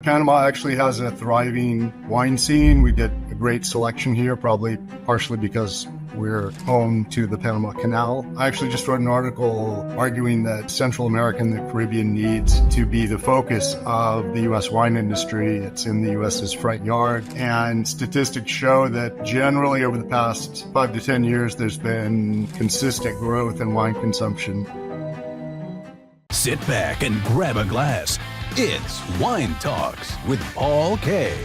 Panama actually has a thriving wine scene. We get a great selection here, probably partially because we're home to the Panama Canal. I actually just wrote an article arguing that Central America and the Caribbean needs to be the focus of the U.S. wine industry. It's in the U.S.'s front yard. And statistics show that generally over the past 5 to 10 years, there's been consistent growth in wine consumption. Sit back and grab a glass. It's Wine Talks with Paul K.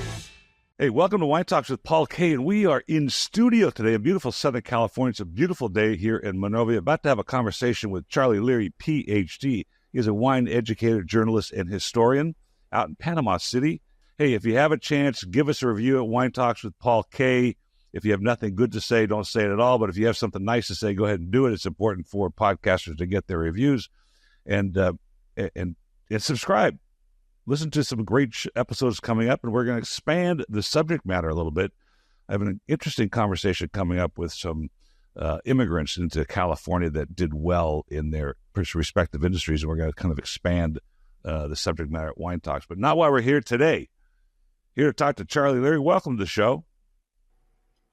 Hey, welcome to Wine Talks with Paul K. And we are in studio today in beautiful Southern California. It's a beautiful day here in Monrovia. About to have a conversation with Charlie Leary, Ph.D. He is a wine educator, journalist, and historian out in Panama City. Hey, if you have a chance, give us a review at Wine Talks with Paul K. If you have nothing good to say, don't say it at all. But if you have something nice to say, go ahead and do it. It's important for podcasters to get their reviews and subscribe. Listen to some great episodes coming up, and we're going to expand the subject matter a little bit. I have an interesting conversation coming up with some immigrants into California that did well in their respective industries, and we're going to kind of expand the subject matter at Wine Talks. But not why we're here today. Here to talk to Charlie Leary. Welcome to the show.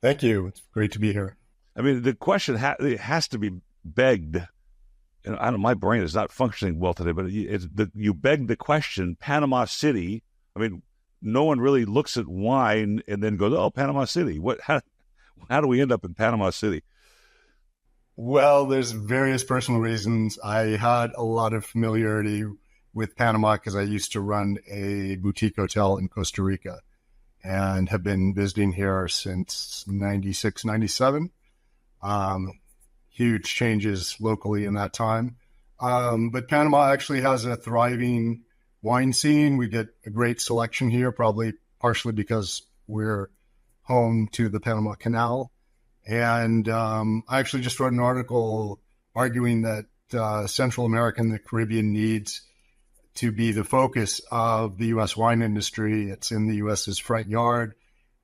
Thank you. It's great to be here. I mean, the question has to be begged. And I don't, my brain is not functioning well today, but you beg the question, Panama City. I mean, no one really looks at wine and then goes, oh, Panama City. How do we end up in Panama City? Well, there's various personal reasons. I had a lot of familiarity with Panama because I used to run a boutique hotel in Costa Rica and have been visiting here since 96, 97. Huge changes locally in that time. But Panama actually has a thriving wine scene. We get a great selection here, probably partially because we're home to the Panama Canal. And I actually just wrote an article arguing that Central America and the Caribbean needs to be the focus of the U.S. wine industry. It's in the U.S.'s front yard.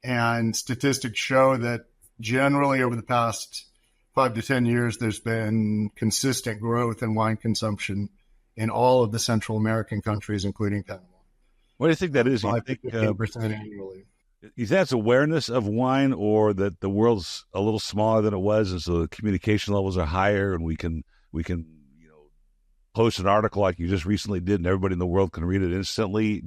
And statistics show that generally over the past 5 to 10 years, there's been consistent growth in wine consumption in all of the Central American countries, including Panama. What do you think that is? 5 to 15% annually. You think that's awareness of wine, or that the world's a little smaller than it was, and so the communication levels are higher, and we can post an article like you just recently did, and everybody in the world can read it instantly?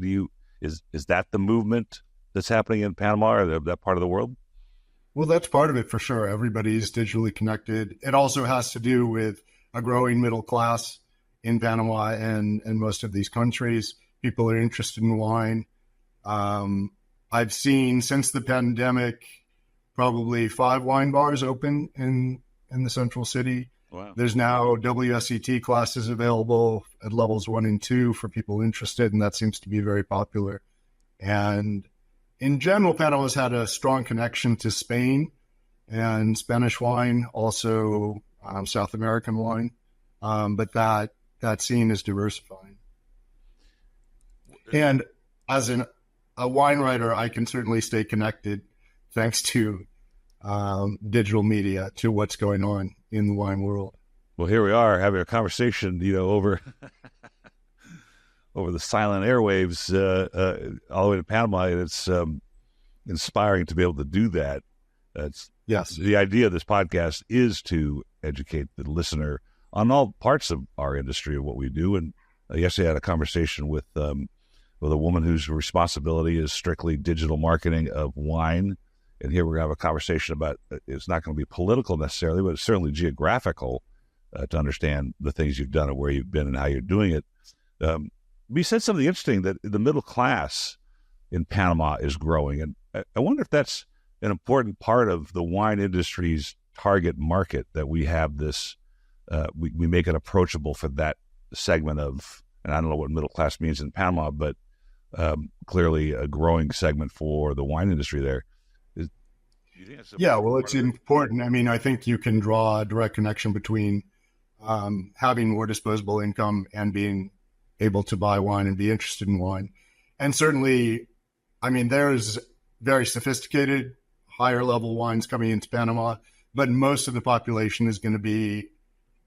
Is that the movement that's happening in Panama or that part of the world? Well, that's part of it for sure. Everybody's digitally connected. It also has to do with a growing middle class in Panama and most of these countries. People are interested in wine. I've seen since the pandemic probably 5 wine bars open in the central city. Wow. There's now WSET classes available at levels 1 and 2 for people interested, and that seems to be very popular. And in general, Panama's had a strong connection to Spain and Spanish wine, also South American wine, but that scene is diversifying. And as a wine writer, I can certainly stay connected thanks to digital media to what's going on in the wine world. Well, here we are having a conversation, over over the silent airwaves all the way to Panama, and it's inspiring to be able to do that. Yes. The idea of this podcast is to educate the listener on all parts of our industry and what we do. And yesterday I had a conversation with a woman whose responsibility is strictly digital marketing of wine. And here we're going to have a conversation about, it's not going to be political necessarily, but it's certainly geographical to understand the things you've done and where you've been and how you're doing it. We said something interesting, that the middle class in Panama is growing. And I wonder if that's an important part of the wine industry's target market, that we have this, we make it approachable for that segment of, and I don't know what middle class means in Panama, but clearly a growing segment for the wine industry there. Yeah, well, it's important. I mean, I think you can draw a direct connection between having more disposable income and being able to buy wine and be interested in wine. And certainly, I mean, there's very sophisticated, higher level wines coming into Panama, but most of the population is going to be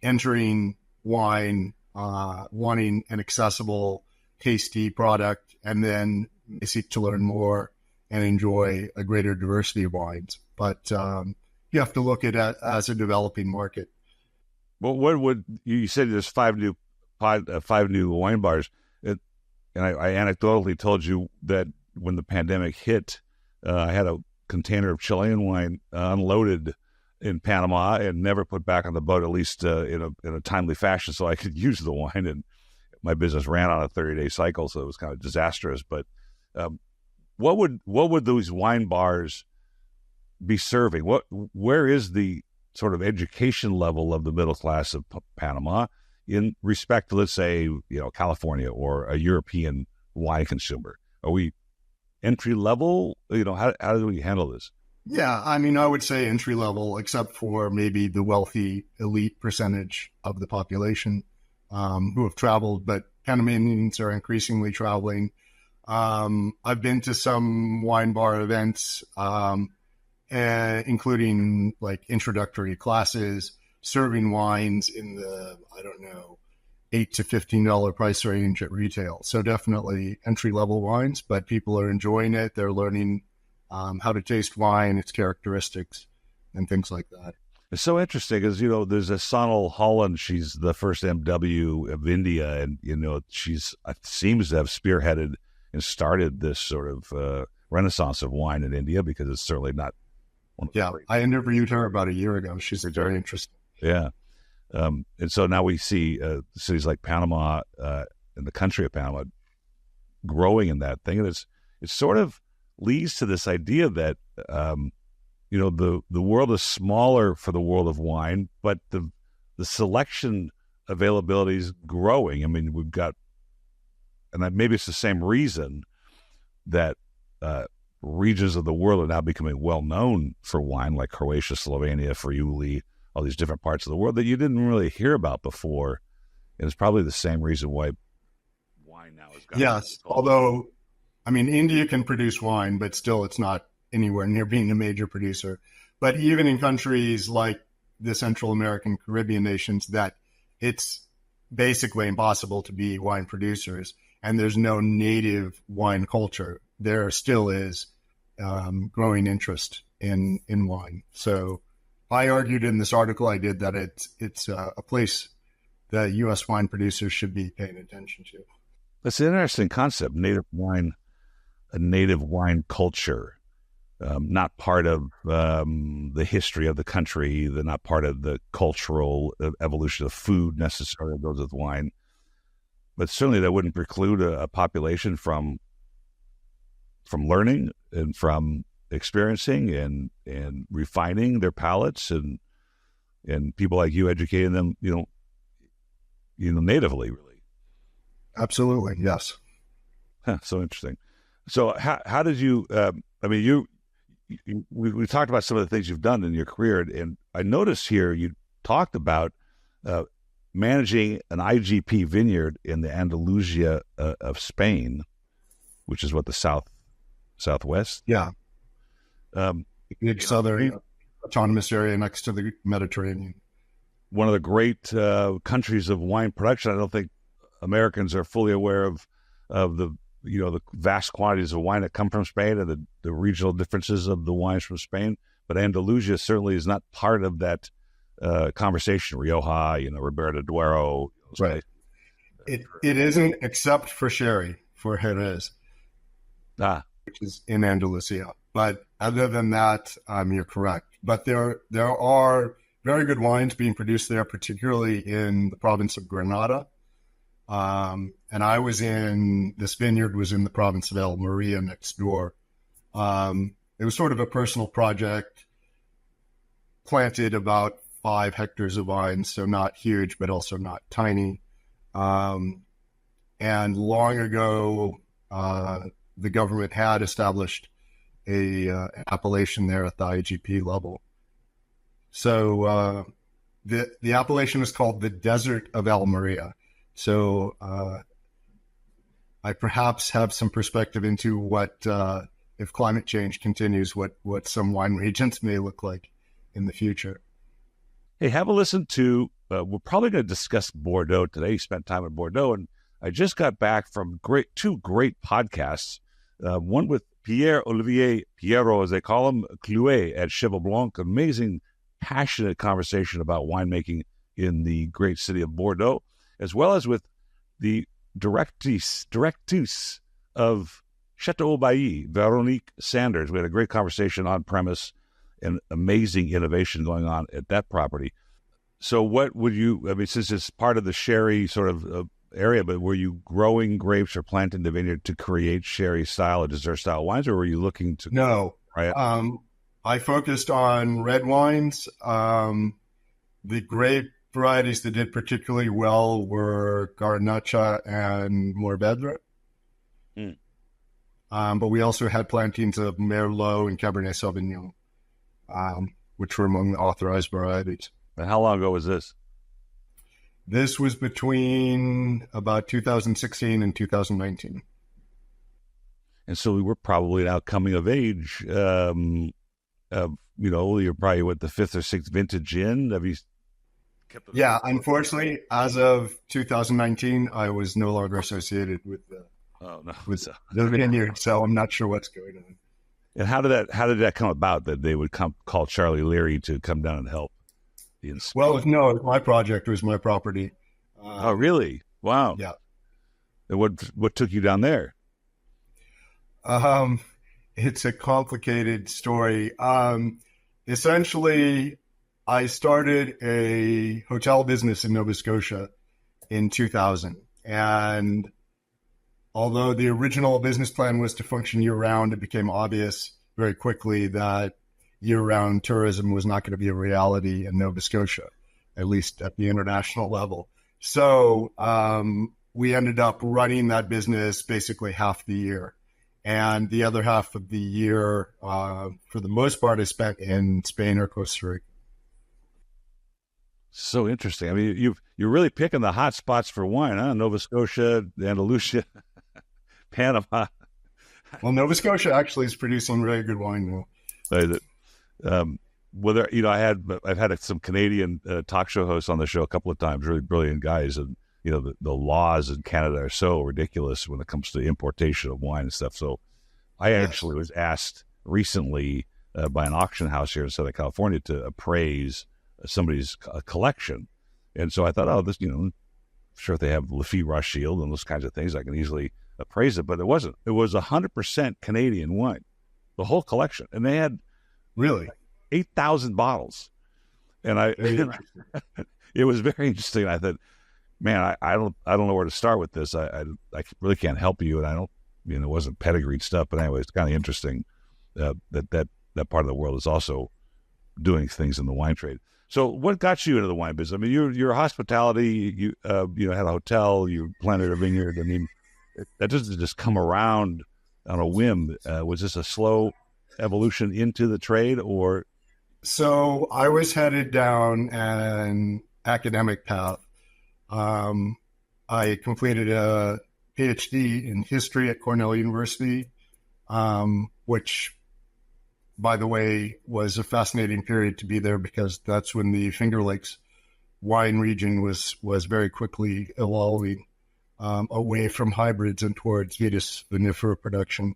entering wine, wanting an accessible, tasty product, and then they seek to learn more and enjoy a greater diversity of wines. But you have to look at it as a developing market. Well, what would you said there's five new wine bars, and I anecdotally told you that when the pandemic hit, I had a container of Chilean wine unloaded in Panama and never put back on the boat, at least in a timely fashion, so I could use the wine. And my business ran on a 30-day cycle, so it was kind of disastrous. But what would those wine bars be serving? Where is the sort of education level of the middle class of Panama in respect to, let's say, California or a European wine consumer? Are we entry level? How do we handle this? Yeah, I mean, I would say entry level, except for maybe the wealthy elite percentage of the population who have traveled, but Panamanians are increasingly traveling. I've been to some wine bar events, including like introductory classes, serving wines in the, $8 to $15 price range at retail. So definitely entry-level wines, but people are enjoying it. They're learning how to taste wine, its characteristics, and things like that. It's so interesting because, there's a Sonal Holland. She's the first MW of India, and, she's seems to have spearheaded and started this sort of renaissance of wine in India, because it's certainly not one of the great. I interviewed her about a year ago. She's very interesting. Yeah. And so now we see cities like Panama and the country of Panama growing in that thing. And it sort of leads to this idea that, the world is smaller for the world of wine, but the selection availability is growing. I mean, we've got, and maybe it's the same reason that regions of the world are now becoming well known for wine, like Croatia, Slovenia, Friuli, all these different parts of the world that you didn't really hear about before. And it's probably the same reason why wine now is. Yes, although, India can produce wine, but still it's not anywhere near being a major producer. But even in countries like the Central American, Caribbean nations, that it's basically impossible to be wine producers, and there's no native wine culture, there still is growing interest in wine. So I argued in this article I did that it's a place that U.S. wine producers should be paying attention to. That's an interesting concept, a native wine culture, not part of the history of the country, not part of the cultural evolution of food necessarily that goes with wine. But certainly that wouldn't preclude a population from learning and from experiencing and refining their palates, and people like you educating them, natively, really. Absolutely, yes. So interesting. So how did you? We talked about some of the things you've done in your career, and I noticed here you talked about managing an IGP vineyard in the Andalusia of Spain, which is what, the southwest. Yeah. Big southern autonomous area next to the Mediterranean. One of the great countries of wine production. I don't think Americans are fully aware of the vast quantities of wine that come from Spain and the regional differences of the wines from Spain. But Andalusia certainly is not part of that conversation. Rioja, Ribera del Duero. Right. It isn't, except for sherry, for Jerez, which is in Andalusia. But other than that, you're correct. But there are very good wines being produced there, particularly in the province of Granada. And this vineyard was in the province of Almeria next door. It was sort of a personal project, planted about 5 hectares of vines, so not huge, but also not tiny. And long ago, the government had established an appellation there at the IGP level. So the appellation is called the Desert of Almeria. So I perhaps have some perspective into what, if climate change continues, what some wine regions may look like in the future. Hey, have a listen to, we're probably going to discuss Bordeaux today. You spent time in Bordeaux, and I just got back from two great podcasts one with Pierre-Olivier Pierrot, as they call him, Clouet at Cheval Blanc. Amazing, passionate conversation about winemaking in the great city of Bordeaux, as well as with the directrice of Chateau Bailly, Veronique Sanders. We had a great conversation on premise and amazing innovation going on at that property. So what would you, I mean, since it's part of the sherry sort of area, but were you growing grapes or planting the vineyard to create sherry style or dessert style wines, or were you looking to? No. I focused on red wines. The grape varieties that did particularly well were Garnacha and Mourvedre. But we also had plantings of Merlot and Cabernet Sauvignon, which were among the authorized varieties. And how long ago was this? This was between about 2016 and 2019. And so we were probably now coming of age. You're probably the fifth or sixth vintage in. Have you kept it? Yeah, unfortunately, as of 2019, I was no longer associated with the vineyard, so I'm not sure what's going on. And how did that come about that they would call Charlie Leary to come down and help? Well, no, my project was my property. Oh, really? Wow. Yeah. And what took you down there? It's a complicated story. Essentially, I started a hotel business in Nova Scotia in 2000. And although the original business plan was to function year-round, it became obvious very quickly that year-round tourism was not going to be a reality in Nova Scotia, at least at the international level. So we ended up running that business basically half the year. And the other half of the year, for the most part, I spent in Spain or Costa Rica. So interesting. I mean, you're really picking the hot spots for wine, huh? Nova Scotia, Andalusia, Panama. Well, Nova Scotia actually is producing really good wine now. I've had some Canadian talk show hosts on the show a couple of times, really brilliant guys, and the laws in Canada are so ridiculous when it comes to importation of wine and stuff. So I actually was asked recently by an auction house here in Southern California to appraise somebody's collection. And so I thought, sure, if they have Lafite Rothschild and those kinds of things, I can easily appraise it. But it wasn't. It was 100% Canadian wine, the whole collection. And they had really 8,000 bottles. And it was very interesting. I thought, man, I don't know where to start with this. I really can't help you. And I don't, it wasn't pedigreed stuff. But anyway, it's kind of interesting that part of the world is also doing things in the wine trade. So what got you into the wine business? I mean, you're hospitality, you had a hotel, you planted a vineyard. I mean, that doesn't just come around on a whim. Was this a slow evolution into the trade, or? So I was headed down an academic path. I completed a PhD in history at Cornell University, which, by the way, was a fascinating period to be there because that's when the Finger Lakes wine region was very quickly evolving away from hybrids and towards Vitis vinifera production,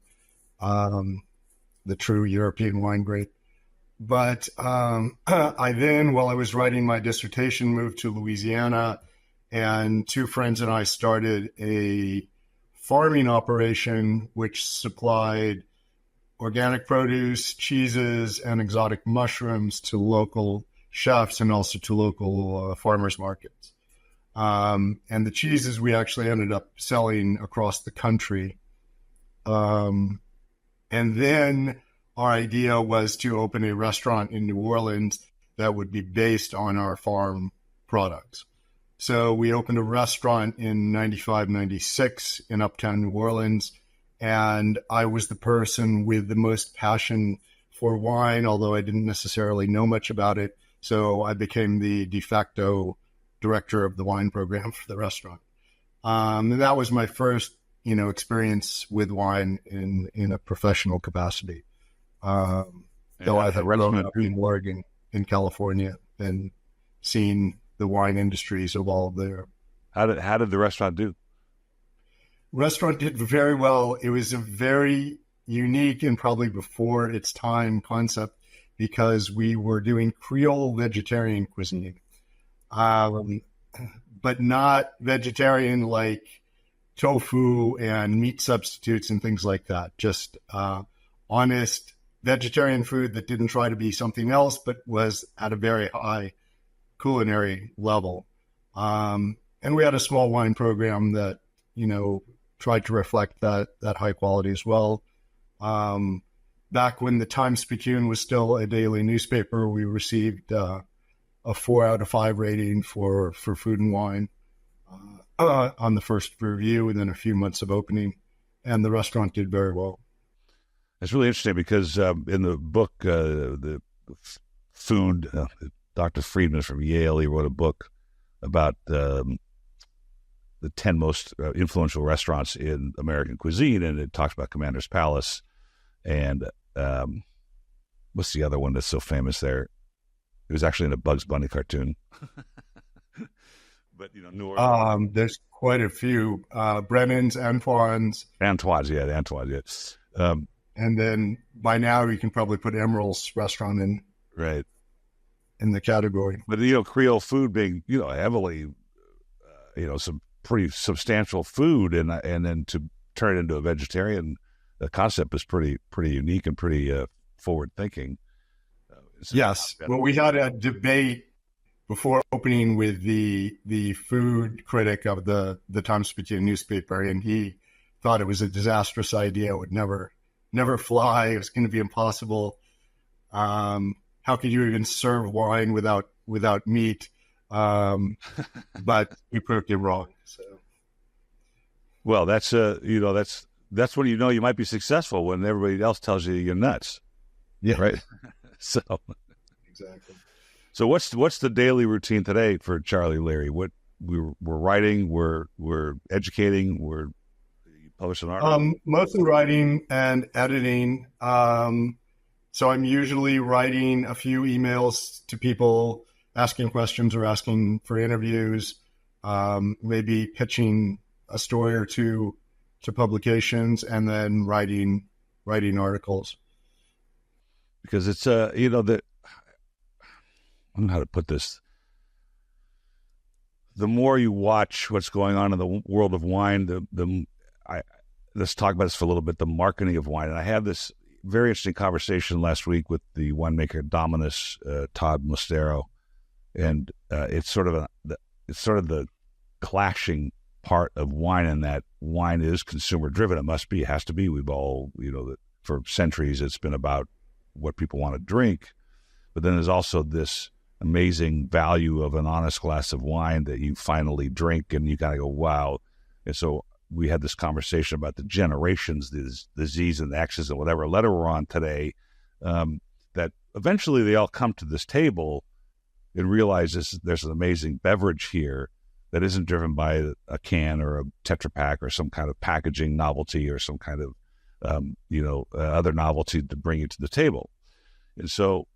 the true European wine grape. But I then, while I was writing my dissertation, moved to Louisiana, and two friends and I started a farming operation which supplied organic produce, cheeses, and exotic mushrooms to local chefs and also to local farmers markets. And the cheeses we actually ended up selling across the country. And then our idea was to open a restaurant in New Orleans that would be based on our farm products. So we opened a restaurant in 95, 96 in Uptown New Orleans. And I was the person with the most passion for wine, although I didn't necessarily know much about it. So I became the de facto director of the wine program for the restaurant. And that was my first, experience with wine in a professional capacity. Though I had grown up in Oregon, in California, and seen the wine industries evolve there. How did the restaurant do? restaurant did very well. It was a very unique and probably before its time concept because we were doing Creole vegetarian cuisine, but not vegetarian like tofu and meat substitutes and things like that. Just honest vegetarian food that didn't try to be something else, but was at a very high culinary level. And we had a small wine program that, tried to reflect that high quality as well. Back when the Times-Picayune was still a daily newspaper, we received a 4 out of 5 rating for food and wine on the first review within a few months of opening, and the restaurant did very well. It's really interesting because in the book, the food, Dr. Friedman from Yale, he wrote a book about the 10 most influential restaurants in American cuisine, and it talks about Commander's Palace and what's the other one that's so famous there? It was actually in a Bugs Bunny cartoon. But, New Orleans. There's quite a few. Brennan's, Antoine's. Antoine's, yes. And then by now you can probably put Emerald's restaurant in. Right. In the category. But, Creole food being, heavily, some pretty substantial food, and then to turn it into a vegetarian concept is pretty unique and pretty forward thinking. Yes. Well, we had a debate before opening with the food critic of the Times-Picayune newspaper, and he thought it was a disastrous idea. It would never fly. It was going to be impossible. How could you even serve wine without meat? But we proved him wrong. So, well, that's that's when you might be successful, when everybody else tells you you're nuts. Yeah. Right. So exactly. So what's the daily routine today for Charlie Leary? What we're writing, we're educating, we're publishing articles. Mostly writing and editing. So I'm usually writing a few emails to people asking questions or asking for interviews, maybe pitching a story or two to publications, and then writing articles. Because it's I don't know how to put this. The more you watch what's going on in the world of wine, let's talk about this for a little bit. The marketing of wine, and I had this very interesting conversation last week with the winemaker Dominus Todd Mostero, and it's sort of the clashing part of wine, in that wine is consumer driven. It must be, it has to be. We've all, for centuries it's been about what people want to drink, but then there's also this amazing value of an honest glass of wine that you finally drink and you kind of go, wow. And so we had this conversation about the generations, the Z's and the X's and whatever letter we're on today, that eventually they all come to this table and realize there's an amazing beverage here that isn't driven by a can or a Tetra Pak or some kind of packaging novelty or some kind of, other novelty to bring you to the table. And so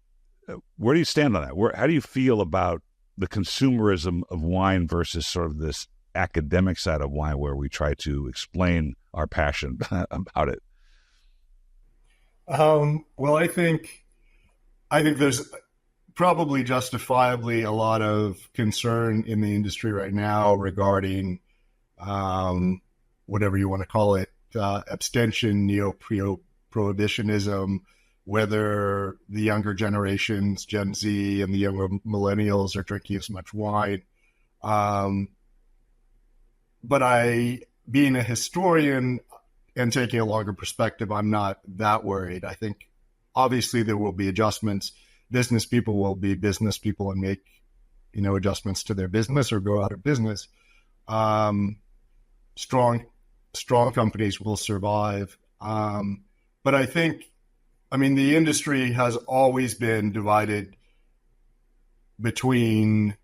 where do you stand on that? How do you feel about the consumerism of wine versus sort of this academic side of wine where we try to explain our passion about it? Well, I think there's probably justifiably a lot of concern in the industry right now regarding whatever you want to call it, abstention, neo-prohibitionism, whether the younger generations, Gen Z and the younger millennials, are drinking as much wine. But being a historian and taking a longer perspective, I'm not that worried. I think obviously there will be adjustments. Business people will be business people and make, adjustments to their business or go out of business. Strong companies will survive. But I think, the industry has always been divided between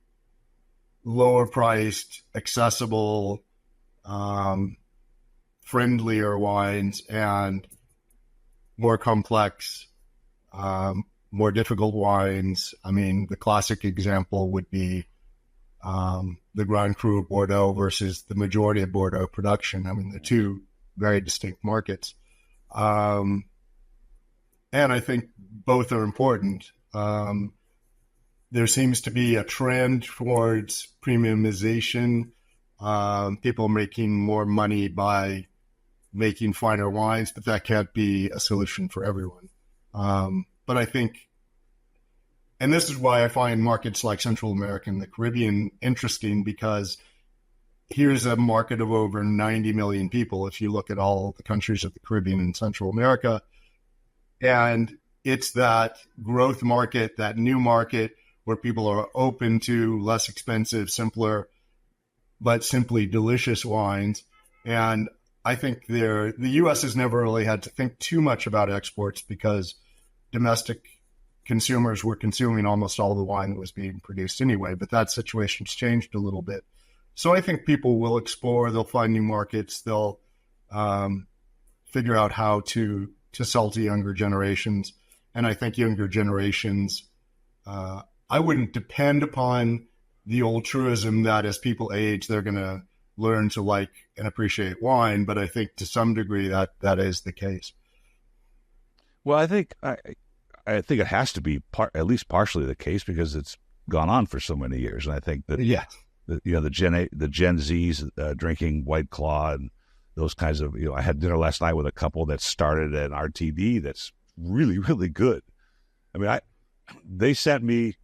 lower priced, accessible, friendlier wines and more complex, more difficult wines. The classic example would be the Grand Cru of Bordeaux versus the majority of Bordeaux production. I mean, they're two very distinct markets. And I think both are important. There seems to be a trend towards premiumization, people making more money by making finer wines, but that can't be a solution for everyone. But I think, and this is why I find markets like Central America and the Caribbean interesting, because here's a market of over 90 million people if you look at all the countries of the Caribbean and Central America. And it's that growth market, that new market where people are open to less expensive, simpler, but simply delicious wines. And I think the U.S. has never really had to think too much about exports because domestic consumers were consuming almost all the wine that was being produced anyway, but that situation's changed a little bit. So I think people will explore, they'll find new markets, they'll figure out how to sell to younger generations. And I think younger generations, I wouldn't depend upon the old truism that as people age, they're going to learn to like and appreciate wine, but I think to some degree that is the case. Well, I think it has to be at least partially the case because it's gone on for so many years, and I think that the Gen Zs drinking White Claw and those kinds of I had dinner last night with a couple that started an RTD that's really, really good. I mean, they sent me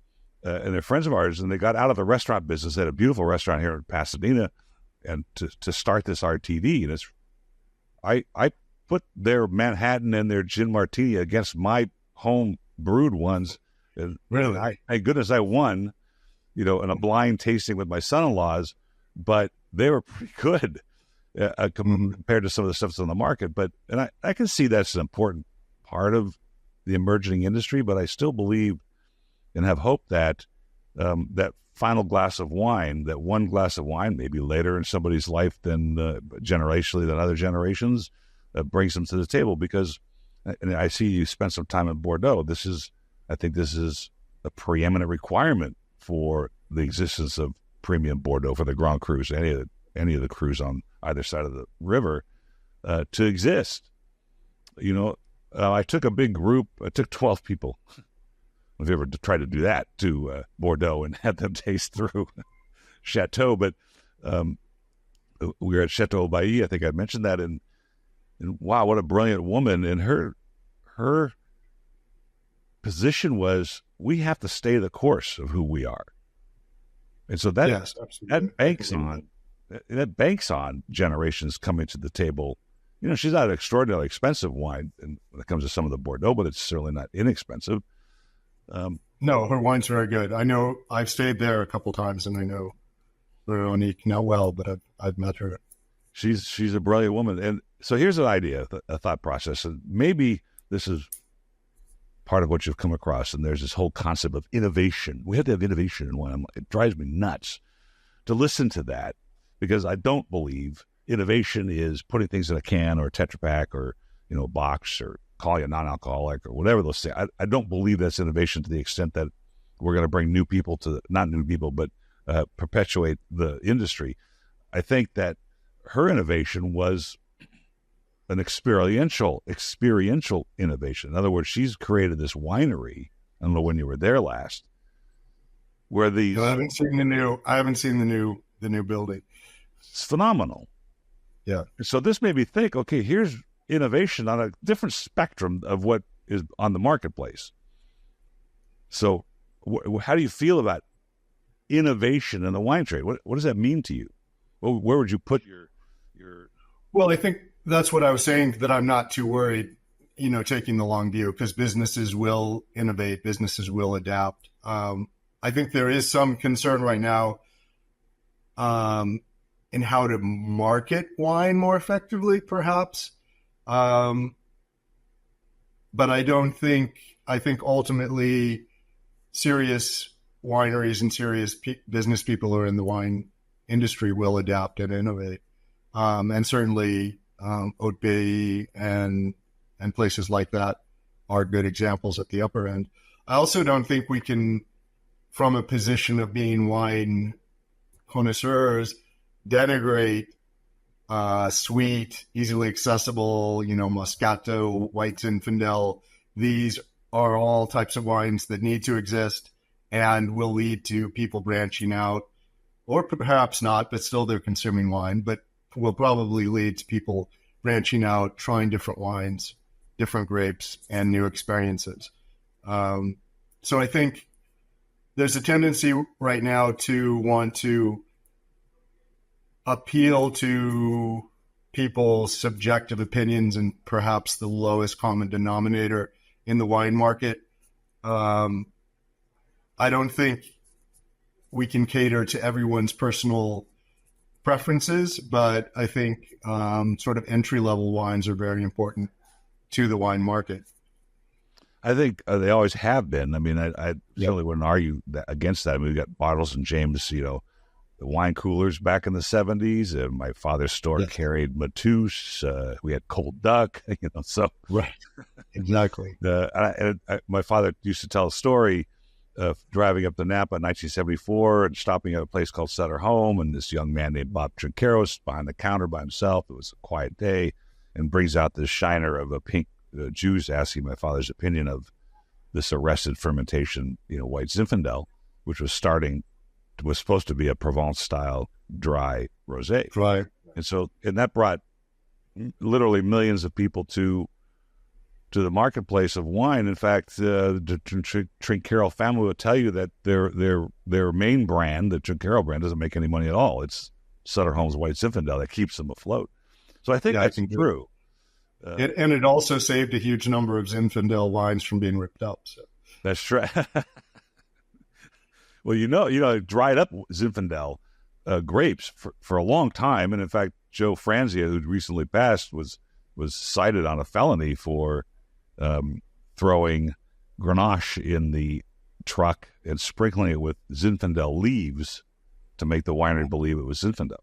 and they're friends of ours, and they got out of the restaurant business at a beautiful restaurant here in Pasadena, and to start this RTD, and I put their Manhattan and their gin martini against my home brewed ones. And really, thank goodness I won, in a blind tasting with my son-in-laws, but they were pretty good compared to some of the stuff that's on the market. And I can see that's an important part of the emerging industry, but I still believe and have hope that that final glass of wine, that one glass of wine, maybe later in somebody's life than generationally than other generations, brings them to the table. Because, and I see you spent some time in Bordeaux. I think this is a preeminent requirement for the existence of premium Bordeaux for the Grand Crus, any of the crus on either side of the river, to exist. I took a big group. I took 12 people. If you ever tried to do that to Bordeaux and had them taste through Chateau, but we were at Chateau Bailly. I think I mentioned that, and wow, what a brilliant woman! And her position was, we have to stay the course of who we are, and so that banks on generations coming to the table. She's not an extraordinarily expensive wine when it comes to some of the Bordeaux, but it's certainly not inexpensive. No, her wine's very good. I know I've stayed there a couple times, and I know Veronique not well, but I've met her. She's a brilliant woman. And so here's an idea, a thought process, and maybe this is part of what you've come across. And there's this whole concept of innovation. We have to have innovation in wine. It drives me nuts to listen to that, because I don't believe innovation is putting things in a can or a Tetra Pak or a box or calling it non-alcoholic or whatever those things. I don't believe that's innovation to the extent that we're going to bring new people not new people, but perpetuate the industry. I think that her innovation was an experiential innovation. In other words, she's created this winery. I don't know when you were there last, where I haven't seen the new building. It's phenomenal. Yeah. So this made me think, okay, here's innovation on a different spectrum of what is on the marketplace. So how do you feel about innovation in the wine trade? What does that mean to you? Where would you put your... Well, I think that's what I was saying, that I'm not too worried, taking the long view, because businesses will innovate, businesses will adapt. I think there is some concern right now in how to market wine more effectively, perhaps. But I think ultimately serious wineries and serious business people who are in the wine industry will adapt and innovate. And certainly Haute-Bay and places like that are good examples at the upper end. I also don't think we can, from a position of being wine connoisseurs denigrate sweet, easily accessible, Moscato, White Zinfandel. These are all types of wines that need to exist and will lead to people branching out, or perhaps not, but still they're consuming wine, but will probably lead to people branching out, trying different wines, different grapes, and new experiences. So I think there's a tendency right now to want to appeal to people's subjective opinions and perhaps the lowest common denominator in the wine market. I don't think we can cater to everyone's personal preferences, but I think sort of entry-level wines are very important to the wine market. I think they always have been. I mean, I certainly wouldn't argue against that. I mean, we got Bottles and James, the wine coolers back in the 70s. My father's store carried Matouche. We had Cold Duck, so. Right, exactly. My father used to tell a story of driving up to Napa in 1974 and stopping at a place called Sutter Home, and this young man named Bob Trinqueros behind the counter by himself. It was a quiet day, and brings out this shiner of a pink juice, asking my father's opinion of this arrested fermentation, White Zinfandel, which was supposed to be a Provence-style dry rosé. Right. And that brought literally millions of people to the marketplace of wine. In fact, the Trinquero family will tell you that their main brand, the Trinquero brand, doesn't make any money at all. It's Sutter Home's White Zinfandel that keeps them afloat. So I think that's true. And it also saved a huge number of Zinfandel wines from being ripped up. So. That's true. Well, dried up Zinfandel grapes for a long time. And in fact, Joe Franzia, who recently passed, was cited on a felony for throwing Grenache in the truck and sprinkling it with Zinfandel leaves to make the winery believe it was Zinfandel.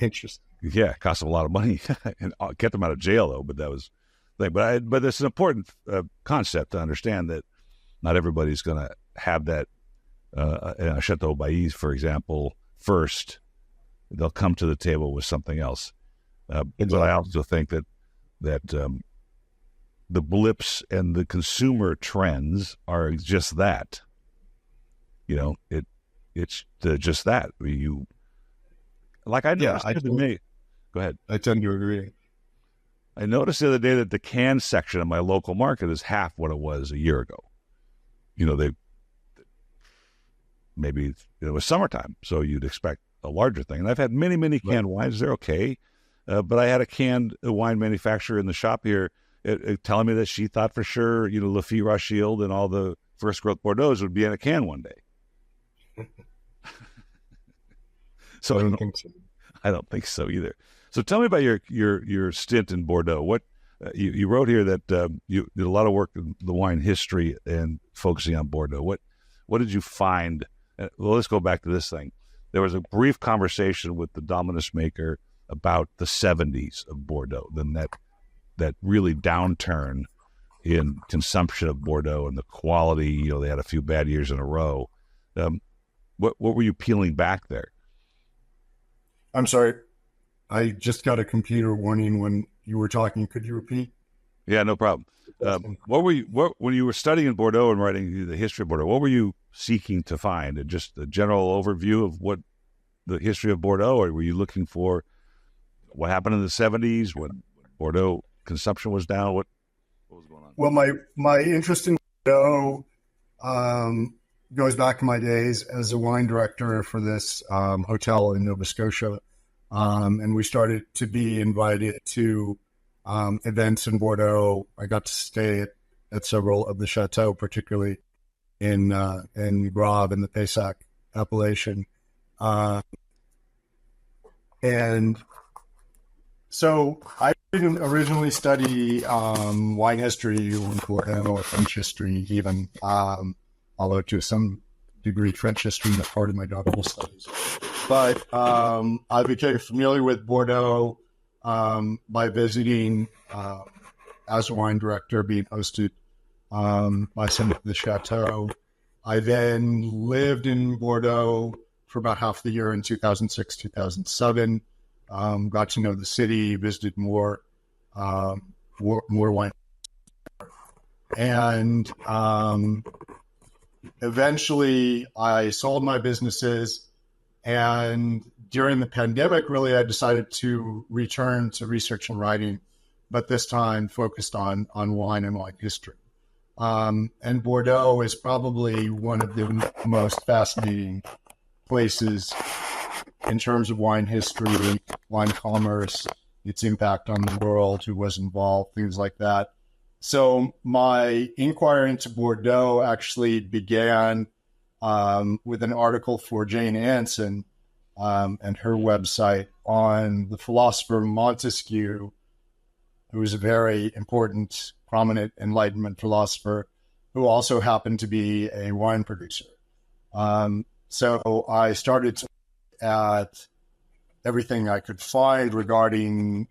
Interesting. Yeah, it cost them a lot of money and kept them out of jail, though. But that was, but it's an important concept to understand that not everybody's going to have that. In Chateau Bailly, for example, first they'll come to the table with something else. But I also think that the blips and the consumer trends are just that. It's just that Go ahead. I tend to agree. I noticed the other day that the can section of my local market is half what it was a year ago. Maybe it was summertime, so you'd expect a larger thing. And I've had many, many canned wines. They're okay. But I had a canned wine manufacturer in the shop here telling me that she thought for sure, Lafite Rothschild and all the first growth Bordeaux would be in a can one day. So I don't think so either. So tell me about your stint in Bordeaux. What you wrote here that you did a lot of work in the wine history and focusing on Bordeaux. What did you find? Well, let's go back to this thing. There was a brief conversation with the Dominus maker about the 70s of Bordeaux, then that really downturn in consumption of Bordeaux and the quality. They had a few bad years in a row. What were you peeling back there? I'm sorry. I just got a computer warning when you were talking. Could you repeat? Yeah, no problem. When you were studying in Bordeaux and writing the history of Bordeaux, what were you seeking to find? Just a general overview of what the history of Bordeaux, or were you looking for what happened in the 70s when Bordeaux consumption was down? What was going on? Well, my interest in Bordeaux goes back to my days as a wine director for this hotel in Nova Scotia. And we started to be invited to events in Bordeaux. I got to stay at several of the chateaux, particularly in Grave in the Pessac appellation. And so I didn't originally study wine history or French history even, although to some degree French history is part of my doctoral studies. But I became familiar with Bordeaux by visiting as a wine director, being hosted by some of the chateau. I then lived in Bordeaux for about half the year in 2006, 2007. Got to know the city, visited more wine. And eventually I sold my businesses. And during the pandemic, really, I decided to return to research and writing, but this time focused on wine and wine history. And Bordeaux is probably one of the most fascinating places in terms of wine history, wine commerce, its impact on the world, who was involved, things like that. So my inquiry into Bordeaux actually began with an article for Jane Anson and her website on the philosopher Montesquieu, who was a very important, prominent Enlightenment philosopher who also happened to be a wine producer. So I started to look at everything I could find regarding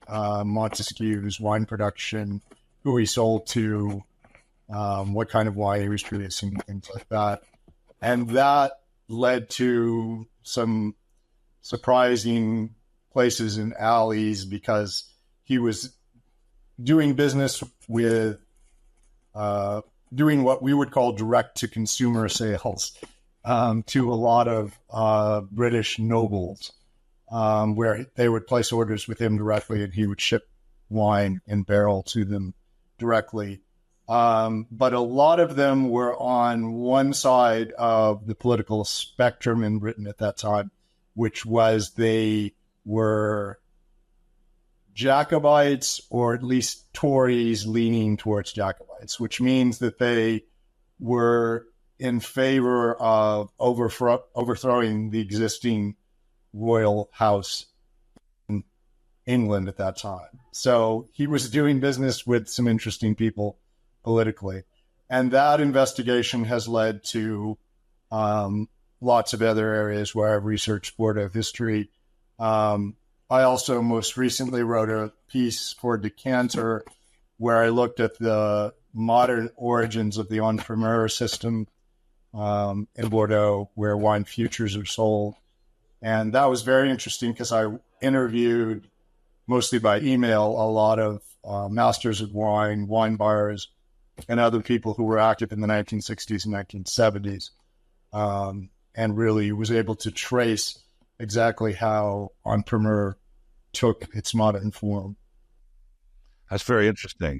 Montesquieu's wine production, who he sold to, what kind of wine he was producing, things like that. And that led to some surprising places and alleys because he was doing business with doing what we would call direct-to-consumer sales to a lot of British nobles, where they would place orders with him directly and he would ship wine in barrel to them directly. But a lot of them were on one side of the political spectrum in Britain at that time, which was they were Jacobites, or at least Tories leaning towards Jacobites, which means that they were in favor of overthrowing the existing royal house in England at that time. So he was doing business with some interesting people politically. And that investigation has led to lots of other areas where I've researched Bordeaux history. I also most recently wrote a piece for Decanter where I looked at the modern origins of the en-primeur system in Bordeaux, where wine futures are sold. And that was very interesting because I interviewed, mostly by email, a lot of masters of wine, wine buyers, and other people who were active in the 1960s and 1970s, and really was able to trace exactly how en-primeur took its modern form. That's very interesting.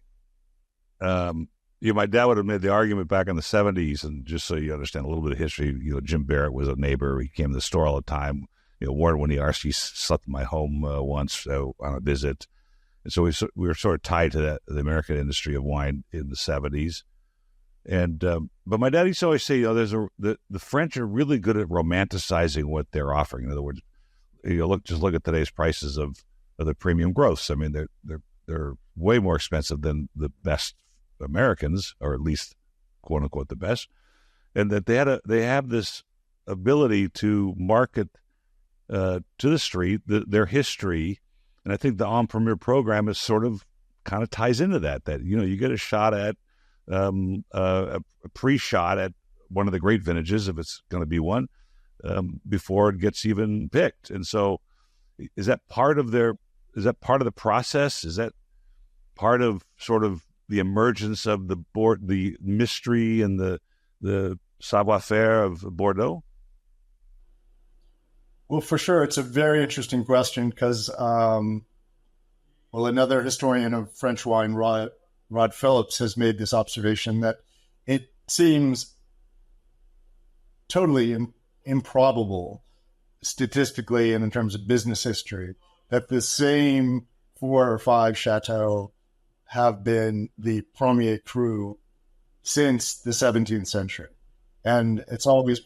My dad would have made the argument back in the 70s, and just so you understand a little bit of history, Jim Barrett was a neighbor. He came to the store all the time. Warren Winiarski slept in my home once on a visit. And so we were sort of tied to the American industry of wine in the 70s. And but my dad used to always say, the French are really good at romanticizing what they're offering. In other words, look at today's prices of the premium growths. I mean, they're way more expensive than the best Americans, or at least quote unquote the best, and that they have this ability to market to the street their history. And I think the en-primeur program is sort of kind of ties into that you get a shot at a pre-shot at one of the great vintages, if it's going to be one, before it gets even picked. And so is that part of the process? Is that part of sort of the emergence of the mystery and the savoir-faire of Bordeaux? Well, for sure. It's a very interesting question because, another historian of French wine, Rod Phillips, has made this observation that it seems totally improbable statistically and in terms of business history that the same 4 or 5 chateaux have been the premier cru since the 17th century. And it's always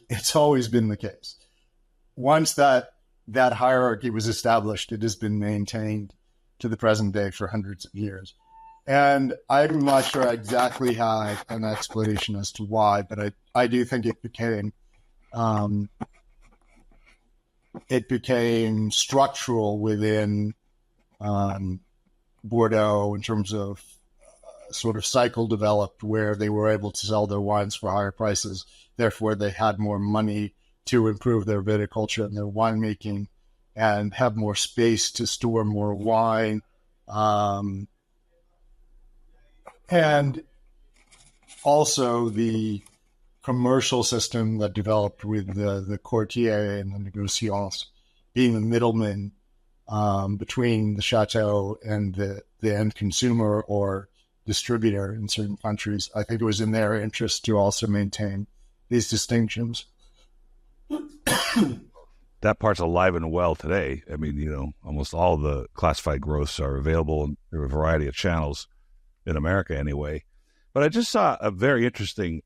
been the case. Once that hierarchy was established, it has been maintained to the present day for hundreds of years. And I'm not sure I exactly have an explanation as to why, but I do think it became structural within Bordeaux in terms of sort of cycle developed where they were able to sell their wines for higher prices. Therefore, they had more money to improve their viticulture and their winemaking and have more space to store more wine. And also the commercial system that developed with the courtier and the négociants being the middleman between the chateau and the end consumer or distributor in certain countries. I think it was in their interest to also maintain these distinctions. That part's alive and well today. I mean, almost all the classified growths are available in a variety of channels in America anyway. But I just saw a very interesting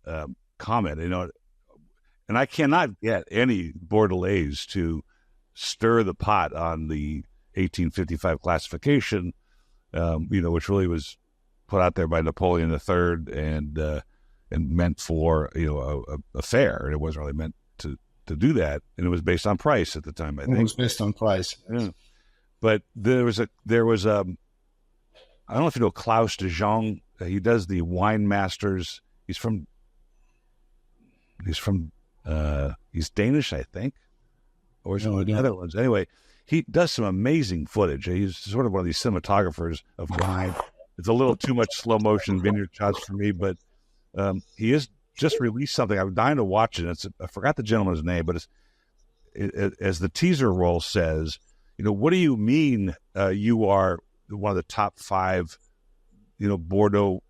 comment, and I cannot get any Bordelais to stir the pot on the 1855 classification, which really was put out there by Napoleon III and meant for a fair, and it wasn't really meant to do that, and it was based on price at the time. I think it was based on price. Yeah. But there was I don't know if you know Klaus de Jong. He does the Wine Masters. He's Danish, I think, or is it the Netherlands? Anyway, he does some amazing footage. He's sort of one of these cinematographers of wine. It's a little too much slow motion vineyard shots for me, but he has just released something. I'm dying to watch it. I forgot the gentleman's name, but as the teaser roll says, what do you mean you are one of the top 5, Bordeaux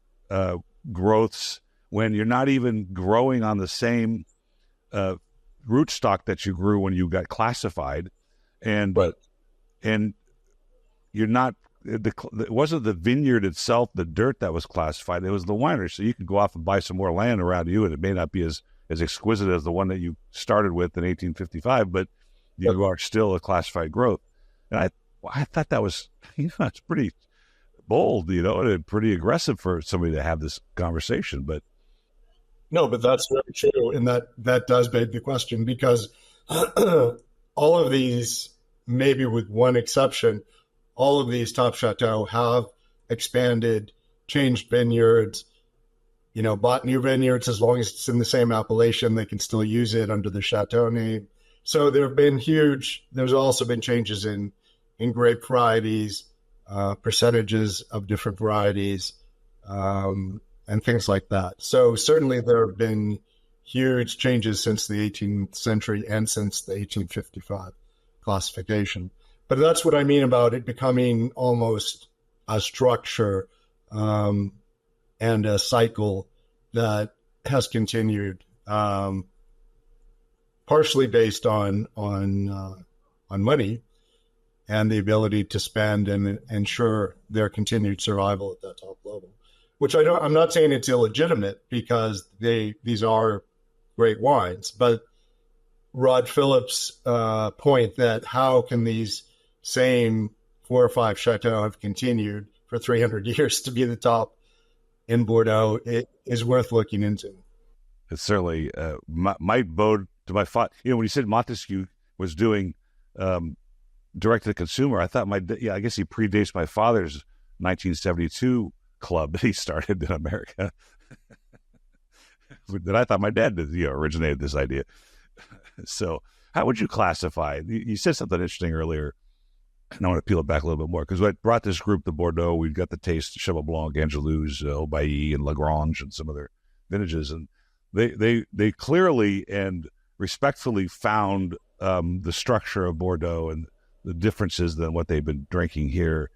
growths when you're not even growing on the same rootstock that you grew when you got classified, and you're not. It wasn't the vineyard itself, the dirt that was classified. It was the winery. So you could go off and buy some more land around you, and it may not be as exquisite as the one that you started with in 1855, but you are still a classified growth. And I thought that was, it's pretty bold, and pretty aggressive for somebody to have this conversation. But no, but that's very true, and that does beg the question, because all of these, maybe with one exception, all of these top chateaux have expanded, changed vineyards, bought new vineyards. As long as it's in the same appellation, they can still use it under the chateau name. So there's also been changes in grape varieties, percentages of different varieties, and things like that. So certainly there have been huge changes since the 18th century and since the 1855 classification. But that's what I mean about it becoming almost a structure and a cycle that has continued, partially based on money and the ability to spend and ensure their continued survival at that top level. Which I'm not saying it's illegitimate, because these are great wines, but Rod Phillips' point that how can these same 4 or 5 chateaux have continued for 300 years to be the top in Bordeaux, it is worth looking into. It certainly might bode to my thought. When you said Montesquieu was doing direct to the consumer, I thought I guess he predates my father's 1972 club that he started in America. That I thought my dad did, originated this idea. So how would you classify? You said something interesting earlier, and I want to peel it back a little bit more, because I brought this group to Bordeaux. We've got the taste of Cheval Blanc, Andalusia, Aubailly, and Lagrange, and some other vintages, and they clearly and respectfully found the structure of Bordeaux and the differences than what they've been drinking here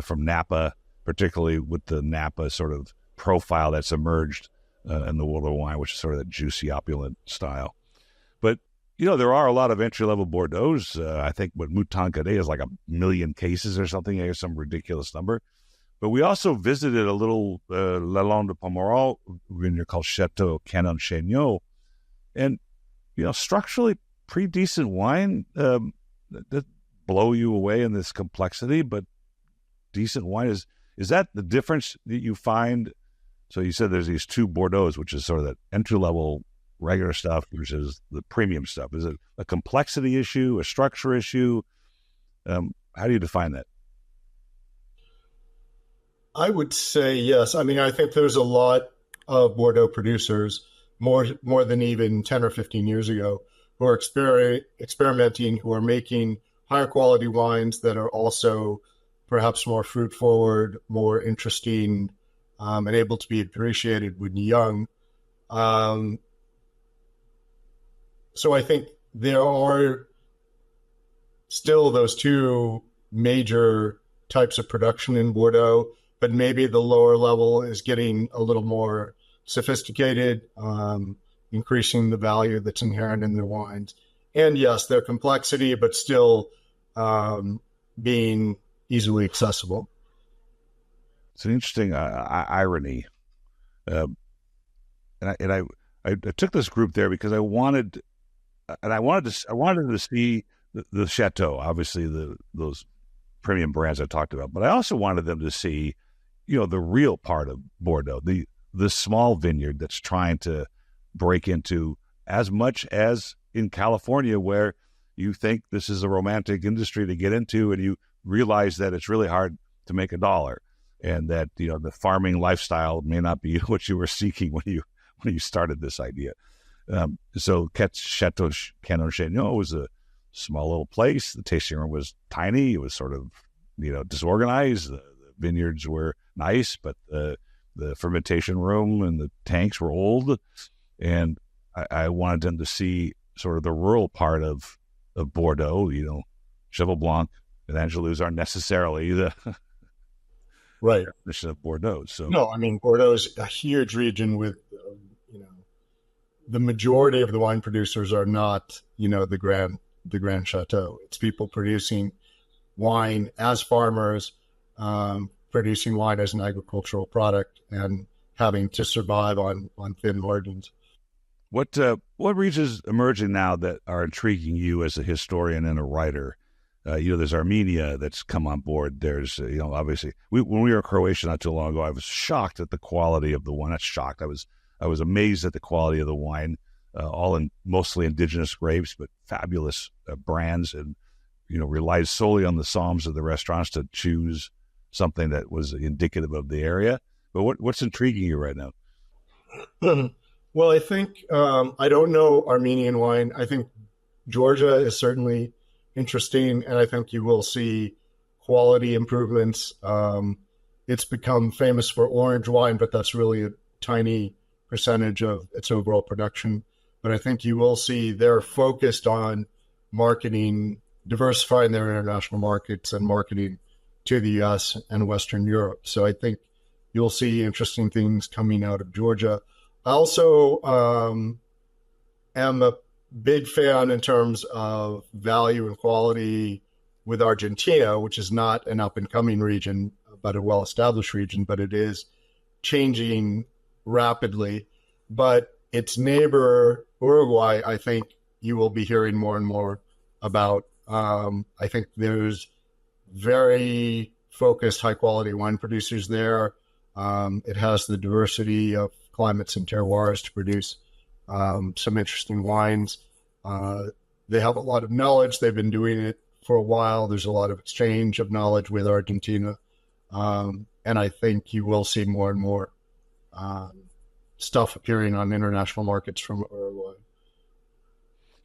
from Napa, particularly with the Napa sort of profile that's emerged in the world of wine, which is sort of that juicy, opulent style. But there are a lot of entry-level Bordeaux. I think what Mouton Cadet is like 1 million cases or something, or some ridiculous number. But we also visited a little Lalande de Pomerol vineyard called Chateau Canon Chaigneau. And, structurally pretty decent wine that blow you away in this complexity, but decent wine. Is that the difference that you find? So you said there's these 2 Bordeaux, which is sort of that entry-level regular stuff versus the premium stuff. Is it a complexity issue, a structure issue? How do you define that? I would say yes. I mean, I think there's a lot of Bordeaux producers, more than even 10 or 15 years ago, who are experimenting, who are making higher quality wines that are also perhaps more fruit forward, more interesting, and able to be appreciated when young. So I think there are still those two major types of production in Bordeaux, but maybe the lower level is getting a little more sophisticated, increasing the value that's inherent in their wines. And yes, their complexity, but still being easily accessible. It's an interesting irony. And I took this group there because I wanted to see the chateau, obviously those premium brands I talked about, but I also wanted them to see, the real part of Bordeaux, the small vineyard that's trying to break into, as much as in California, where you think this is a romantic industry to get into, and you realize that it's really hard to make $1, and that the farming lifestyle may not be what you were seeking when you started this idea. So Chateau Canon Chagnon was a small little place. The tasting room was tiny. It was sort of disorganized. The vineyards were nice, but the fermentation room and the tanks were old. And I wanted them to see sort of the rural part of Bordeaux. Cheval Blanc and Andalusia aren't necessarily the right definition of Bordeaux. So no, I mean, Bordeaux is a huge region with the majority of the wine producers are not the Grand Chateau. It's people producing wine as farmers, producing wine as an agricultural product, and having to survive on thin margins. What regions emerging now that are intriguing you as a historian and a writer? There's Armenia that's come on board. There's, obviously, when we were in Croatia not too long ago, I was shocked at the quality of the wine. Not shocked. I was amazed at the quality of the wine, all in mostly indigenous grapes, but fabulous brands, and relied solely on the psalms of the restaurants to choose something that was indicative of the area. But what's intriguing you right now? Well, I think I don't know Armenian wine. I think Georgia is certainly interesting, and I think you will see quality improvements. It's become famous for orange wine, but that's really a tiny percentage of its overall production. But I think you will see they're focused on marketing, diversifying their international markets and marketing to the U.S. and Western Europe. So I think you'll see interesting things coming out of Georgia. I also am a big fan in terms of value and quality with Argentina, which is not an up-and-coming region, but a well-established region, but it is changing rapidly. But its neighbor, Uruguay, I think you will be hearing more and more about. I think there's very focused, high-quality wine producers there. It has the diversity of climates and terroirs to produce some interesting wines. They have a lot of knowledge. They've been doing it for a while. There's a lot of exchange of knowledge with Argentina. And I think you will see more and more stuff appearing on international markets from Uruguay.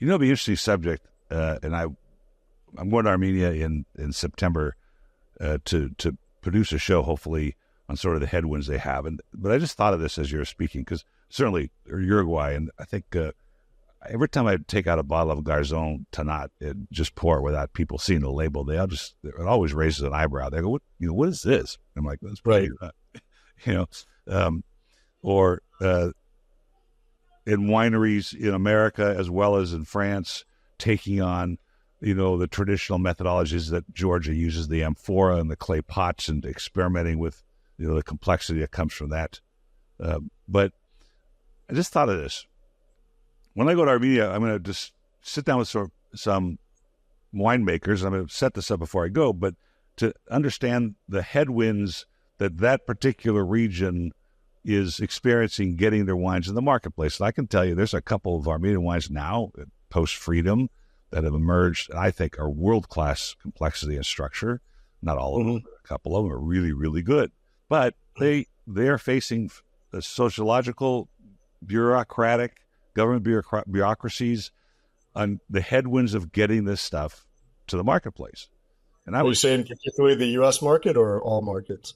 It'll be an interesting subject. And I'm going to Armenia in September to produce a show, hopefully, on sort of the headwinds they have. But I just thought of this as you were speaking, because certainly Uruguay, and I think every time I take out a bottle of Garzon Tanat and just pour it without people seeing the label, it always raises an eyebrow. They go, what is this? I'm like, that's pretty, or in wineries in America as well as in France, taking on, the traditional methodologies that Georgia uses, the amphora and the clay pots, and experimenting with, the complexity that comes from that. But I just thought of this. When I go to Armenia, I'm going to just sit down with some winemakers. I'm going to set this up before I go, but to understand the headwinds that particular region is experiencing getting their wines in the marketplace. And I can tell you there's a couple of Armenian wines now, post-freedom, that have emerged, and I think are world-class complexity and structure. Not all of them, but a couple of them are really, really good. But they are facing sociological, bureaucratic, government bureaucracies on the headwinds of getting this stuff to the marketplace. And Are you saying particularly the U.S. market or all markets?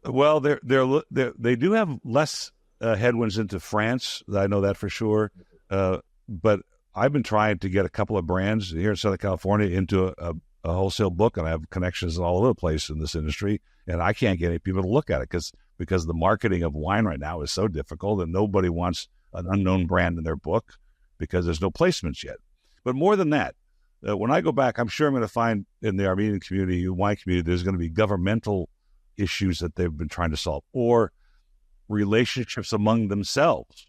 Well, they do have less headwinds into France. I know that for sure. But I've been trying to get a couple of brands here in Southern California into a wholesale book, and I have connections all over the place in this industry, and I can't get any people to look at it because the marketing of wine right now is so difficult, and nobody wants an unknown brand in their book because there's no placements yet. But more than that, when I go back, I'm sure I'm going to find in the Armenian community, wine community, there's going to be governmental issues that they've been trying to solve, or relationships among themselves,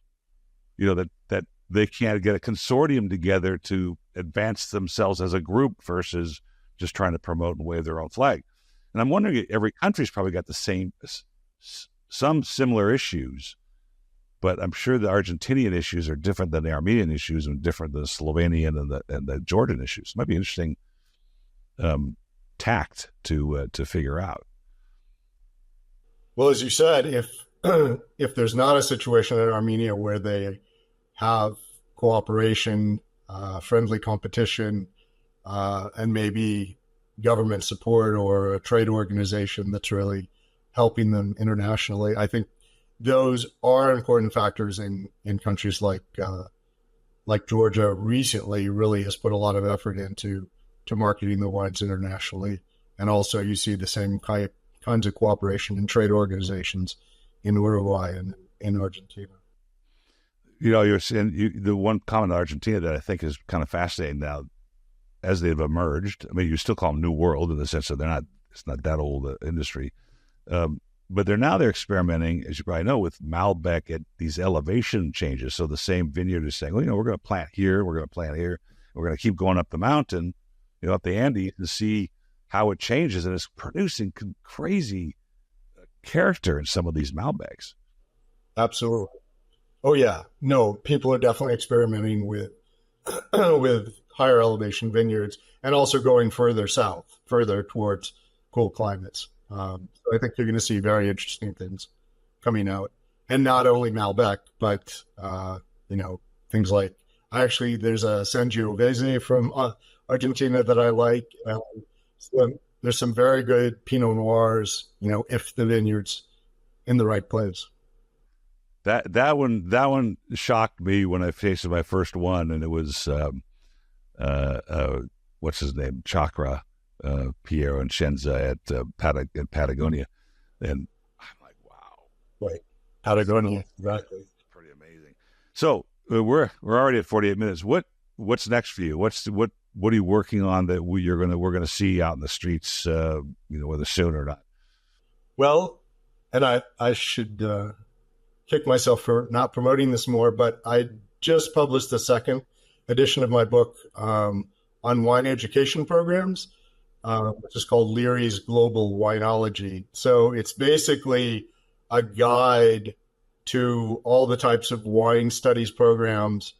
that they can't get a consortium together to advance themselves as a group versus just trying to promote and wave their own flag. And I'm wondering, every country's probably got the same, some similar issues, but I'm sure the Argentinian issues are different than the Armenian issues and different than the Slovenian and the Jordan issues. It might be interesting tact to figure out. Well, as you said, if there's not a situation in Armenia where they have cooperation, friendly competition, and maybe government support or a trade organization that's really helping them internationally, I think those are important factors in countries like Georgia recently really has put a lot of effort into marketing the wines internationally. And also you see the same kinds of cooperation in trade organizations in Uruguay and in Argentina. You're saying the one comment in Argentina that I think is kind of fascinating now, as they've emerged. I mean, you still call them New World in the sense that it's not that old industry. But they're experimenting, as you probably know, with Malbec at these elevation changes. So the same vineyard is saying, we're going to plant here, we're going to plant here, we're going to keep going up the mountain, up the Andes, to see how it changes. And it's producing crazy character in some of these Malbecs. Absolutely. Oh yeah, no, people are definitely experimenting with with higher elevation vineyards, and also going further south, further towards cool climates. So I think you're going to see very interesting things coming out, and not only Malbec, but things like there's a Sangiovese from Argentina that I like. So there's some very good Pinot Noirs, if the vineyard's in the right place. That one shocked me when I tasted my first one, and it was what's his name, Chakra Piero and Scienza at Patagonia, and I'm like, wow, right, Patagonia, exactly, pretty amazing. So we're already at 48 minutes. What's next for you? What are you working on that we're going to see out in the streets, whether soon or not? Well, and I should kick myself for not promoting this more, but I just published the second edition of my book on wine education programs, which is called Leary's Global Winology. So it's basically a guide to all the types of wine studies programs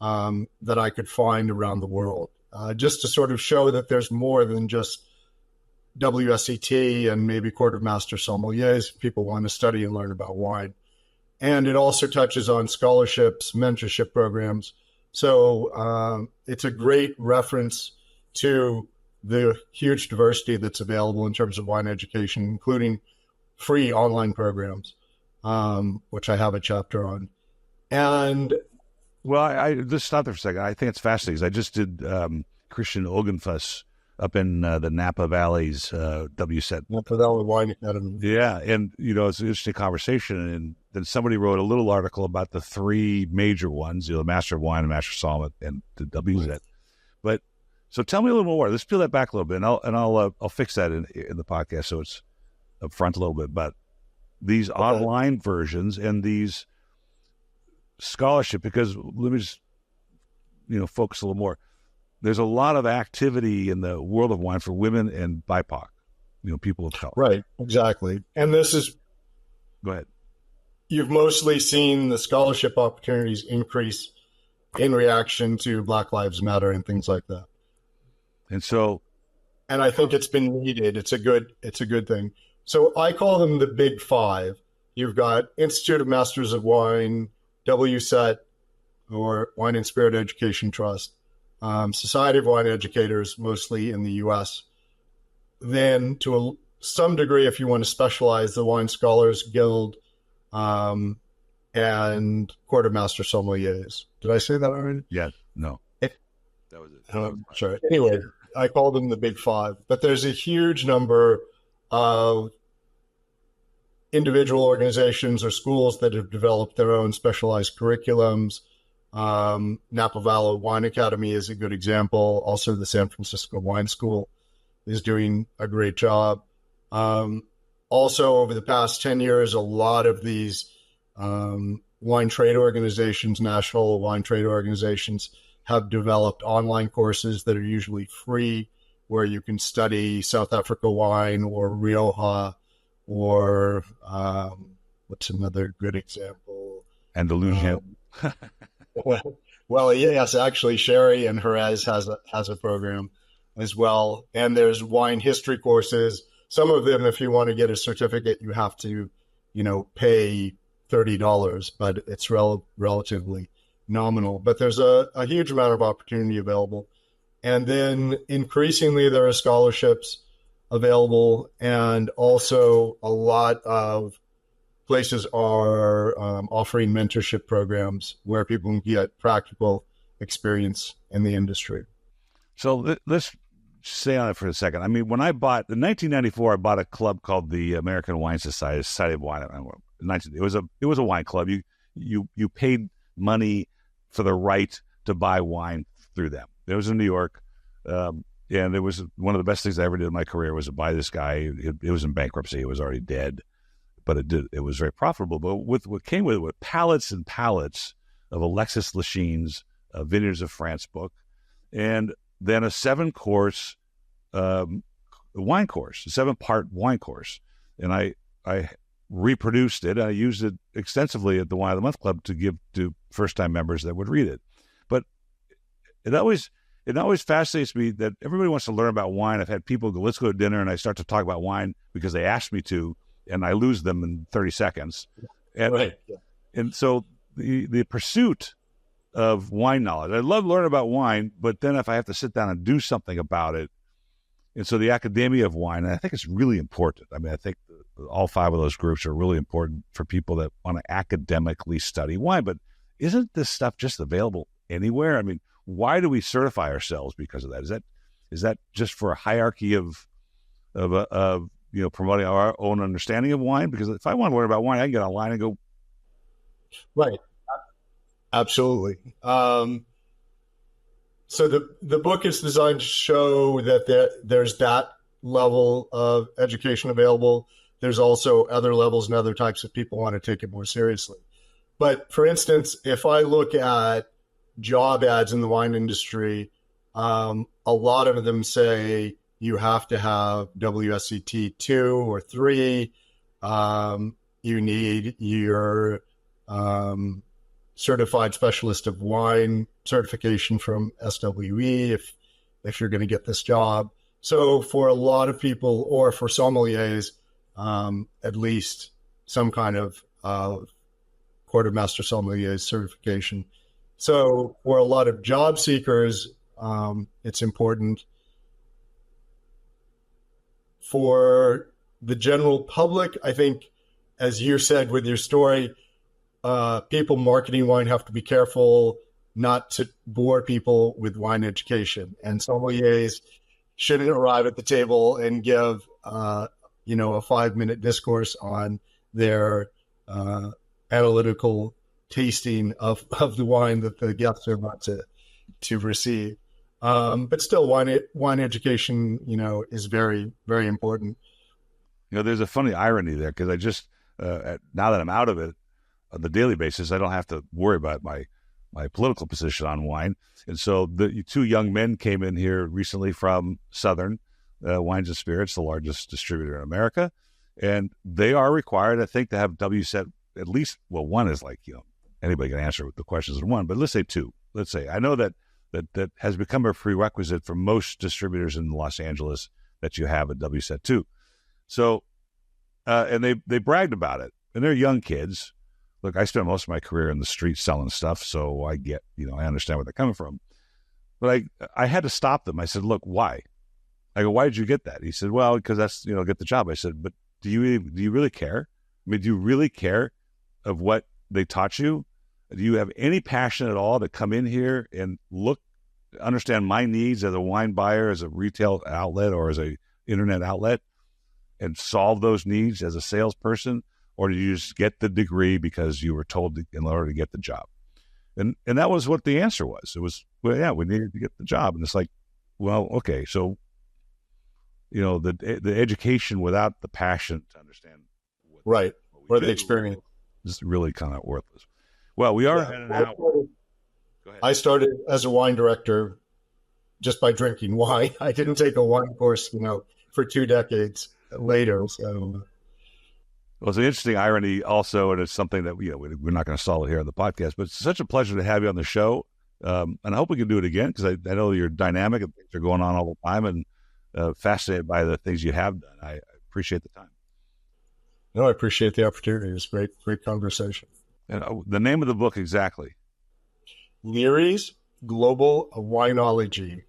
that I could find around the world, just to sort of show that there's more than just WSET and maybe quartermaster sommeliers. People want to study and learn about wine. And it also touches on scholarships, mentorship programs. So it's a great reference to the huge diversity that's available in terms of wine education, including free online programs, which I have a chapter on. And well, I just stop there for a second. I think it's fascinating because I just did Christian Ogenfuss up in the Napa Valley's WSET. Napa Valley Wine Academy. Yeah, and it's an interesting conversation. And then somebody wrote a little article about the three major ones, the Master of Wine, and Master of Sommelier, and the WSET. Right. But so tell me a little more. Let's peel that back a little bit, and I'll fix that in the podcast so it's up front a little bit. But these online versions and these scholarship, because let me just focus a little more. There's a lot of activity in the world of wine for women and BIPOC, people of color. Right, exactly. And this is... Go ahead. You've mostly seen the scholarship opportunities increase in reaction to Black Lives Matter and things like that. And I think it's been needed. It's a good thing. So I call them the big five. You've got Institute of Masters of Wine, WSET, or Wine and Spirit Education Trust, Society of Wine Educators, mostly in the U.S. Then, to some degree, if you want to specialize, the Wine Scholars Guild and Quartermaster Sommeliers. Did I say that already? Yeah, no. That was it. Sorry. Anyway, I call them the Big Five. But there's a huge number of individual organizations or schools that have developed their own specialized curriculums. Napa Valley Wine Academy is a good example. Also, the San Francisco Wine School is doing a great job. Also, over the past 10 years, a lot of these wine trade organizations, national wine trade organizations, have developed online courses that are usually free, where you can study South Africa wine or Rioja or what's another good example? Andalusia. Well, yes, actually, Sherry and Jerez has a program as well. And there's wine history courses. Some of them, if you want to get a certificate, you have to, pay $30, but it's relatively nominal. But there's a huge amount of opportunity available. And then increasingly, there are scholarships available, and also a lot of places are offering mentorship programs where people can get practical experience in the industry. So let's stay on it for a second. I mean, when I bought in 1994, I bought a club called the American Wine Society of Wine. It was a wine club. You paid money for the right to buy wine through them. It was in New York, and it was one of the best things I ever did in my career was to buy this guy. It was in bankruptcy. It was already dead, but it was very profitable. But with what came with it were pallets and pallets of Alexis Lachines' Vineyards of France book, and then a 7-course wine course, a 7-part wine course. And I reproduced it. I used it extensively at the Wine of the Month Club to give to first-time members that would read it. But it always fascinates me that everybody wants to learn about wine. I've had people go, let's go to dinner, and I start to talk about wine because they asked me to, and I lose them in 30 seconds. And, right. And so the pursuit of wine knowledge. I love learning about wine, but then if I have to sit down and do something about it, and so the Academia of Wine, and I think it's really important. I mean, I think all 5 of those groups are really important for people that want to academically study wine. But isn't this stuff just available anywhere? I mean, why do we certify ourselves because of that? Is that just for a hierarchy of promoting our own understanding of wine? Because if I want to learn about wine, I can get online and go. Right. Absolutely. So the book is designed to show that there's that level of education available. There's also other levels and other types of people want to take it more seriously. But for instance, if I look at job ads in the wine industry, a lot of them say you have to have WSET 2 or 3. You need your certified specialist of wine certification from SWE if you're going to get this job. So for a lot of people, or for sommeliers, at least some kind of quartermaster sommelier certification. So for a lot of job seekers, it's important. For the general public, I think, as you said with your story, people marketing wine have to be careful not to bore people with wine education. And sommeliers shouldn't arrive at the table and give, a 5-minute discourse on their analytical tasting of the wine that the guests are about to receive. But still, wine education, is very, very important. There's a funny irony there because I just, now that I'm out of it on the daily basis, I don't have to worry about my political position on wine. And so the 2 young men came in here recently from Southern Wines and Spirits, the largest distributor in America. And they are required, I think, to have WSET at least, well, one is like, anybody can answer the questions in one, but let's say 2. Let's say, I know that has become a prerequisite for most distributors in Los Angeles that you have a WSET 2. So, and they bragged about it. And they're young kids. Look, I spent most of my career in the street selling stuff, so I get, I understand where they're coming from. But I had to stop them. I said, look, why? I go, why did you get that? He said, well, because that's, get the job. I said, but do you really care? I mean, do you really care of what they taught you? Do you have any passion at all to come in here and understand my needs as a wine buyer, as a retail outlet, or as a internet outlet, and solve those needs as a salesperson? Or did you just get the degree because you were told in order to get the job? And that was what the answer was. It was, well, yeah, we needed to get the job. And it's like, well, okay, so, the education without the passion to understand right, or the experience is really kind of worthless. Well, we are heading out. Go ahead. I started as a wine director just by drinking wine. I didn't take a wine course, for 2 decades later. So, well, it's an interesting irony also, and it's something that we're not going to solve it here on the podcast, but it's such a pleasure to have you on the show. And I hope we can do it again, because I know you're dynamic and things are going on all the time, and fascinated by the things you have done. I appreciate the time. No, I appreciate the opportunity. It was great conversation. And the name of the book exactly? Leary's Global Wineology,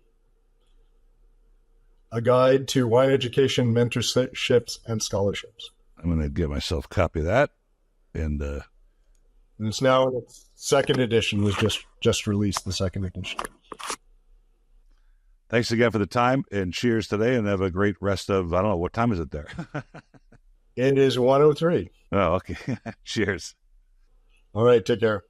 a guide to wine education, mentorships, and scholarships. I'm going to get myself a copy of that. And it's now in its second edition, was just released, the second edition. Thanks again for the time, and cheers today, and have a great rest of, I don't know, what time is it there? It is 1:03. Oh, okay. Cheers. All right, take care.